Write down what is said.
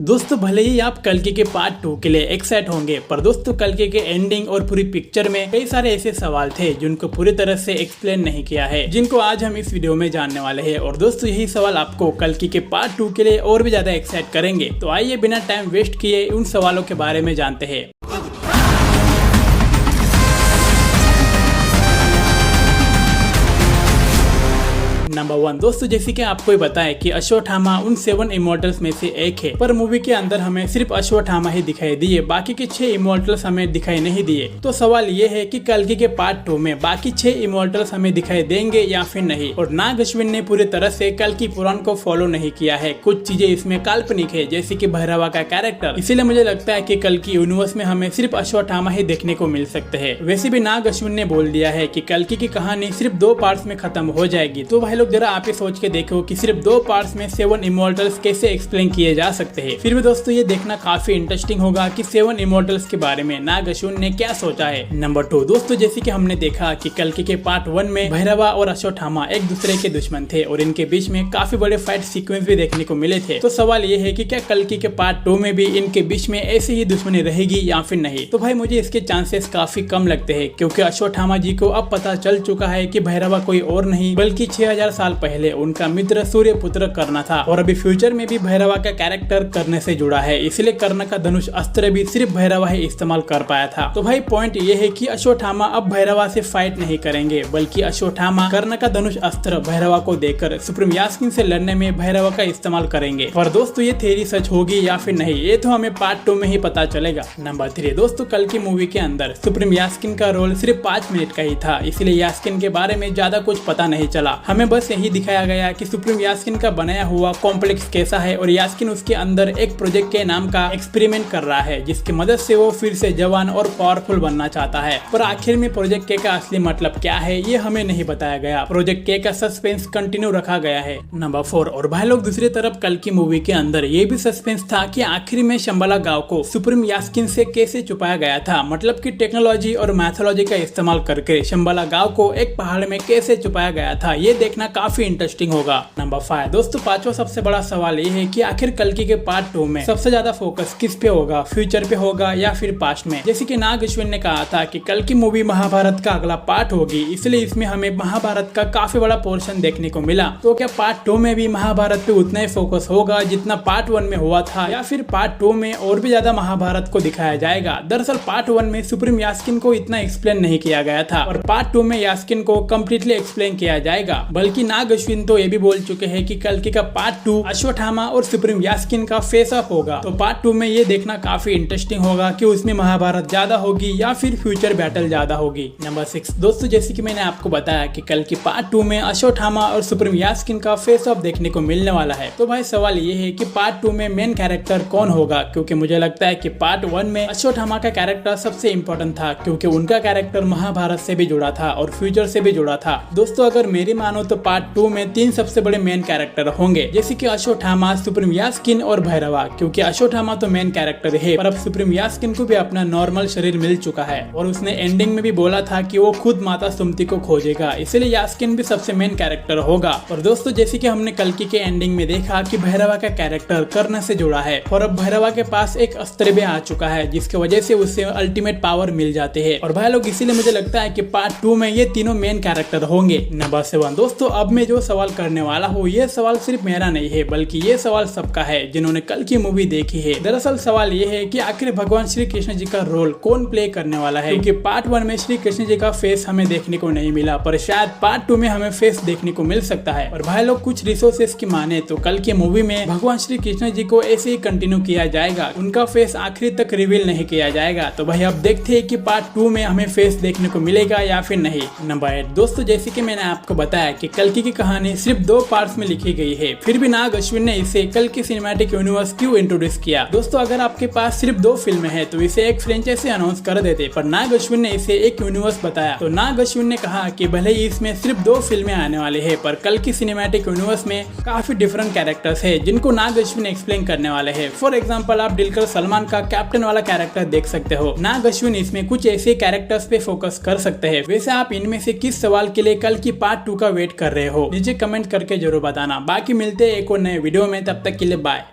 दोस्तों भले ही आप कल्कि के पार्ट 2 के लिए एक्साइट होंगे, पर दोस्तों कल्कि के एंडिंग और पूरी पिक्चर में कई सारे ऐसे सवाल थे जिनको पूरी तरह से एक्सप्लेन नहीं किया है, जिनको आज हम इस वीडियो में जानने वाले हैं। और दोस्तों यही सवाल आपको कल्कि के पार्ट 2 के लिए और भी ज्यादा एक्साइट करेंगे। तो आइए बिना टाइम वेस्ट किए उन सवालों के बारे में जानते हैं। नंबर 1 दोस्तों, जैसे कि आपको बताएं कि अश्वत्थामा उन 7 इमोर्टल्स में से एक है, पर मूवी के अंदर हमें सिर्फ अश्वत्थामा ही दिखाई दिए, बाकी के 6 इमोर्टल्स हमें दिखाई नहीं दिए। तो सवाल ये है कि कल्कि के पार्ट 2 में बाकी 6 इमोर्टल्स हमें दिखाई देंगे या फिर नहीं। और नाग अश्विन ने पूरी तरह से कल्कि पुराण को फॉलो नहीं किया है, कुछ चीजें इसमें काल्पनिक है, जैसे कि भैरवा का कैरेक्टर। इसीलिए मुझे लगता है कि कल्कि यूनिवर्स में हमें सिर्फ अश्वत्थामा ही देखने को मिल सकते हैं। वैसे भी नाग अश्विन ने बोल दिया है कि कल्कि की कहानी सिर्फ 2 पार्ट्स में खत्म हो जाएगी। तो भाई लोग जरा आप ये सोच के देखो कि सिर्फ 2 पार्ट्स में 7 इमोर्टल्स कैसे एक्सप्लेन किए जा सकते हैं। फिर भी दोस्तों ये देखना काफी इंटरेस्टिंग होगा कि 7 इमोर्टल्स के बारे में नाग अश्विन ने क्या सोचा है। नंबर 2 दोस्तों, जैसे कि हमने देखा कि कल्कि के पार्ट 1 में भैरवा और अश्वत्थामा एक दूसरे के दुश्मन थे और इनके बीच में काफी बड़े फाइट सीक्वेंस भी देखने को मिले थे। तो सवाल ये है कि क्या कल्कि के पार्ट 2 में भी इनके बीच में ऐसी ही दुश्मनी रहेगी या फिर नहीं। तो भाई मुझे इसके चांसेस काफी कम लगते हैं, क्योंकि अश्वत्थामा जी को अब पता चल चुका है कि भैरवा कोई और नहीं बल्कि 6000 साल पहले उनका मित्र सूर्यपुत्र कर्ण था, और अभी फ्यूचर में भी भैरवा का कैरेक्टर कर्ण से जुड़ा है। इसलिए कर्ण का धनुष अस्त्र भी सिर्फ भैरवा ही इस्तेमाल कर पाया था। तो भाई पॉइंट ये है कि अश्वत्थामा अब भैरवा से फाइट नहीं करेंगे, बल्कि अश्वत्थामा कर्ण का धनुष अस्त्र भैरवा को देकर सुप्रीम यास्किन से लड़ने में भैरवा का इस्तेमाल करेंगे। पर दोस्तों ये थ्योरी सच होगी या फिर नहीं, ये तो हमें पार्ट 2 में ही पता चलेगा। नंबर 3 दोस्तों, कल्कि मूवी के अंदर सुप्रीम यास्किन का रोल सिर्फ 5 मिनट का ही था, इसलिए यास्किन के बारे में ज्यादा कुछ पता नहीं चला। हमें बस यही दिखाया गया कि सुप्रीम यास्किन का बनाया हुआ कॉम्प्लेक्स कैसा है, और यास्किन उसके अंदर एक प्रोजेक्ट के नाम का एक्सपेरिमेंट कर रहा है, जिसकी मदद से वो फिर से जवान और पावरफुल बनना चाहता है। पर आखिर में प्रोजेक्ट के का असली मतलब क्या है ये हमें नहीं बताया गया। प्रोजेक्ट के का सस्पेंस कंटिन्यू रखा गया है। नंबर 4 और भाई लोग दूसरी तरफ कल्कि मूवी के अंदर ये भी सस्पेंस था कि आखिर में शंबाला गांव को सुप्रीम यास्किन से कैसे छुपाया गया था, मतलब कि टेक्नोलॉजी और मैथोलॉजी का इस्तेमाल करके शंबाला गांव को एक पहाड़ में कैसे छुपाया गया था, ये देखना काफी इंटरेस्टिंग होगा। नंबर 5 दोस्तों, पांचवा सबसे बड़ा सवाल ये है कि आखिर कल्कि के पार्ट 2 में सबसे ज्यादा फोकस किस पे होगा, फ्यूचर पे होगा या फिर पास्ट में। जैसे कि नाग अश्विन ने कहा था कि कल्कि मूवी महाभारत का अगला पार्ट होगी, इसलिए इसमें हमें महाभारत का काफी बड़ा पोर्शन देखने को मिला। तो क्या पार्ट 2 में भी महाभारत पे उतना ही फोकस होगा जितना पार्ट 1 में हुआ था, या फिर पार्ट 2 में और भी ज्यादा महाभारत को दिखाया जाएगा। दरअसल पार्ट 1 में सुप्रीम यास्किन को इतना एक्सप्लेन नहीं किया गया था, और पार्ट 2 में यास्किन को कम्प्लीटली एक्सप्लेन किया जाएगा। बल्कि नाग अश्विन तो ये भी बोल चुके हैं कि कल्कि का पार्ट 2 अश्वत्थामा और सुप्रीम यास्किन का फेस अप होगा। तो पार्ट 2 में ये देखना काफी इंटरेस्टिंग होगा कि उसमें महाभारत ज्यादा होगी या फिर फ्यूचर बैटल ज्यादा होगी। नंबर 6 दोस्तों, जैसे कि मैंने आपको बताया कि कल्कि पार्ट 2 में अश्वत्थामा और सुप्रीम यास्किन का फेस अप देखने को मिलने वाला है। तो भाई सवाल ये है कि पार्ट 2 में मेन कैरेक्टर कौन होगा, क्योंकि मुझे लगता है कि पार्ट 1 में अश्वत्थामा का कैरेक्टर सबसे इम्पोर्टेंट था, क्योंकि उनका कैरेक्टर महाभारत से भी जुड़ा था और फ्यूचर से भी जुड़ा था। दोस्तों अगर मेरी मानो तो पार्ट 2 में 3 सबसे बड़े मेन कैरेक्टर होंगे, जैसे कि अश्वत्थामा, सुप्रीम यास्किन और भैरवा। क्योंकि अश्वत्थामा तो मेन कैरेक्टर है, पर अब सुप्रीम यास्किन को भी अपना नॉर्मल शरीर मिल चुका है, और उसने एंडिंग में भी बोला था कि वो खुद माता सुमति को खोजेगा, इसलिए यास्किन भी सबसे मेन कैरेक्टर होगा। और दोस्तों जैसे कि हमने कल्कि के एंडिंग में देखा कि भैरवा का कैरेक्टर कर्ण से जुड़ा है, और अब भैरवा के पास एक अस्त्र भी आ चुका है, जिसकी वजह से उससे अल्टीमेट पावर मिल जाते हैं। और भाई लोग इसीलिए मुझे लगता है कि पार्ट 2 में ये तीनों मेन कैरेक्टर होंगे। नंबर 7 दोस्तों, अब मैं जो सवाल करने वाला हूँ ये सवाल सिर्फ मेरा नहीं है, बल्कि ये सवाल सबका है जिन्होंने कल्कि मूवी देखी है। दरअसल सवाल ये है कि आखिर भगवान श्री कृष्ण जी का रोल कौन प्ले करने वाला है, क्योंकि पार्ट 1 में श्री कृष्ण जी का फेस हमें देखने को नहीं मिला, पर शायद पार्ट 2 में हमें फेस देखने को मिल सकता है। और भाई लोग कुछ रिसोर्सेस की माने तो कल्कि मूवी में भगवान श्री कृष्ण जी को ऐसे ही कंटिन्यू किया जाएगा, उनका फेस आखिरी तक रिवील नहीं किया जाएगा। तो भाई अब देखते हैं कि पार्ट 2 में हमें फेस देखने को मिलेगा या फिर नहीं। नंबर 8 दोस्तों, जैसे कि मैंने आपको बताया कि कल्कि की कहानी सिर्फ 2 पार्ट्स में लिखी गई है, फिर भी नाग अश्विन ने इसे कल्कि सिनेमैटिक यूनिवर्स क्यों इंट्रोड्यूस किया। दोस्तों अगर आपके पास सिर्फ 2 फिल्में हैं तो इसे एक फ्रेंचाइजी अनाउंस कर देते, पर नाग अश्विन ने इसे एक यूनिवर्स बताया। तो नाग अश्विन ने कहा कि भले ही इसमें सिर्फ 2 फिल्में आने वाले हैं, पर कल्कि सिनेमैटिक यूनिवर्स में काफी डिफरेंट कैरेक्टर्स है जिनको नाग अश्विन एक्सप्लेन करने वाले हैं। फॉर एग्जाम्पल आप दिलकर सलमान का कैप्टन वाला कैरेक्टर देख सकते हो। नाग अश्विन इसमें कुछ ऐसे कैरेक्टर्स पे फोकस कर सकते हैं। वैसे आप इनमें से किस सवाल के लिए कल्कि पार्ट 2 का वेट कर रहे हो, नीचे कमेंट करके जरूर बताना। बाकी मिलते हैं एक और नए वीडियो में, तब तक के लिए बाय।